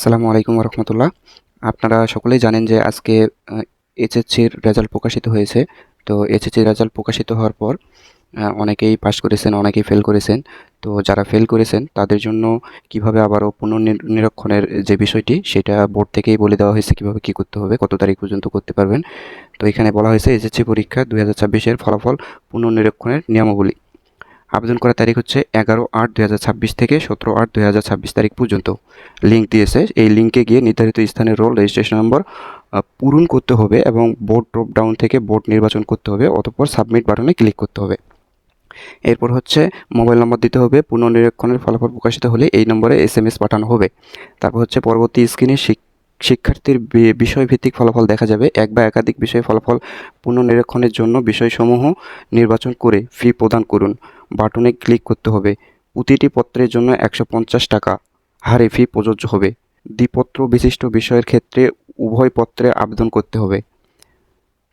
আসসালামু আলাইকুম রহমতুল্লাহ। আপনারা সকলেই জানেন যে আজকে এইচএসসির রেজাল্ট প্রকাশিত হয়েছে। তো এইচএসসির রেজাল্ট প্রকাশিত হওয়ার পর অনেকেই পাস করেছেন, অনেকেই ফেল করেছেন। তো যারা ফেল করেছেন তাদের জন্য কিভাবে আবারও পুনর্নিরীক্ষণের যে বিষয়টি সেটা বোর্ড থেকেই বলে দেওয়া হয়েছে, কিভাবে কী করতে হবে, কত তারিখ পর্যন্ত করতে পারবেন। তো এখানে বলা হয়েছে এইচএসসি পরীক্ষা 2026-এর ফলাফল পুনর্নিরীক্ষণের নিয়মাবলী। আবেদন করার তারিখ হচ্ছে 11/8/2026 থেকে 17/8/2026 তারিখ পর্যন্ত। লিঙ্ক দিয়েছে, এই লিঙ্কে গিয়ে নির্ধারিত স্থানের রোল রেজিস্ট্রেশন নম্বর পূরণ করতে হবে এবং বোর্ড ড্রপ ডাউন থেকে বোর্ড নির্বাচন করতে হবে, অতঃপর সাবমিট বাটনে ক্লিক করতে হবে। এরপর হচ্ছে মোবাইল নম্বর দিতে হবে। পুনর্নিরীক্ষণের ফলাফল প্রকাশিত হলে এই নম্বরে SMS পাঠানো হবে। তারপর হচ্ছে পরবর্তী স্ক্রিনে শিক্ষার্থীর বিষয়ভিত্তিক ফলাফল দেখা যাবে। এক বা একাধিক বিষয়ে ফলাফল পুনর্নিরীক্ষণের জন্য বিষয়সমূহ নির্বাচন করে ফি প্রদান করুন বাটনে ক্লিক করতে হবে। প্রতিটি পত্রের জন্য 150 টাকা হারে ফি প্রযোজ্য হবে। দ্বিপত্র বিশিষ্ট বিষয়ের ক্ষেত্রে উভয় পত্রে আবেদন করতে হবে।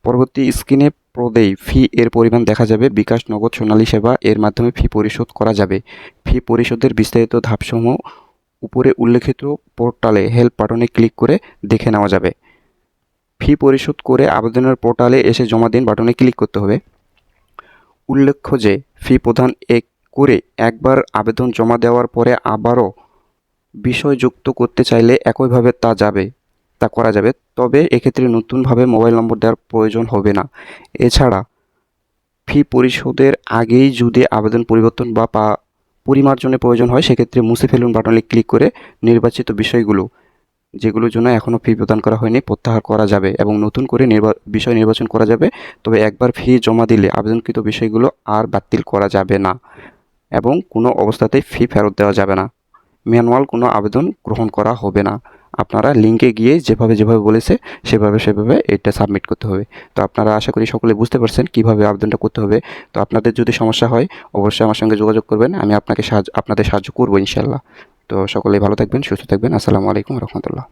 পরবর্তী স্ক্রিনে প্রদেয় ফি এর পরিমাণ দেখা যাবে। বিকাশ, নগদ, সোনালী সেবা এর মাধ্যমে ফি পরিশোধ করা যাবে। ফি পরিশোধের বিস্তারিত ধাপসমূহ উপরে উল্লেখিত পোর্টালে হেল্প বাটনে ক্লিক করে দেখে নেওয়া যাবে। ফি পরিশোধ করে আবেদনের পোর্টালে এসে জমা দিন বাটনে ক্লিক করতে হবে। উল্লেখ্য যে ফি প্রদান করে একবার আবেদন জমা দেওয়ার পরে আবারও বিষয় যুক্ত করতে চাইলে একইভাবে তা করা যাবে, তবে এক্ষেত্রে নতুনভাবে মোবাইল নম্বর দেওয়ার প্রয়োজন হবে না। এছাড়া ফি পরিশোধের আগেই যদি আবেদন পরিবর্তন বা পরিমার্জনের প্রয়োজন হয় সেক্ষেত্রে মুছে ফেলুন বাটনে ক্লিক করে নির্বাচিত বিষয়গুলো, যেগুলোর জন্য এখনও ফি প্রদান করা হয়নি, প্রত্যাহার করা যাবে এবং নতুন করে বিষয় নির্বাচন করা যাবে। তবে একবার ফি জমা দিলে আবেদনকৃত বিষয়গুলো আর বাতিল করা যাবে না এবং কোনো অবস্থাতেই ফি ফেরত দেওয়া যাবে না। ম্যানুয়াল কোনো আবেদন গ্রহণ করা হবে না। আপনারা লিঙ্কে গিয়ে যেভাবে বলেছে সেভাবে এটা সাবমিট করতে হবে। তো আপনারা আশা করি সকলে বুঝতে পারছেন কীভাবে আবেদনটা করতে হবে। তো আপনাদের যদি সমস্যা হয় অবশ্যই আমার সঙ্গে যোগাযোগ করবেন, আমি আপনাদের সাহায্য করবো ইনশাল্লাহ। তো সকলেই ভালো থাকবেন, সুস্থ থাকবেন। আসসালামু আলাইকুম রহমতুল্লাহ।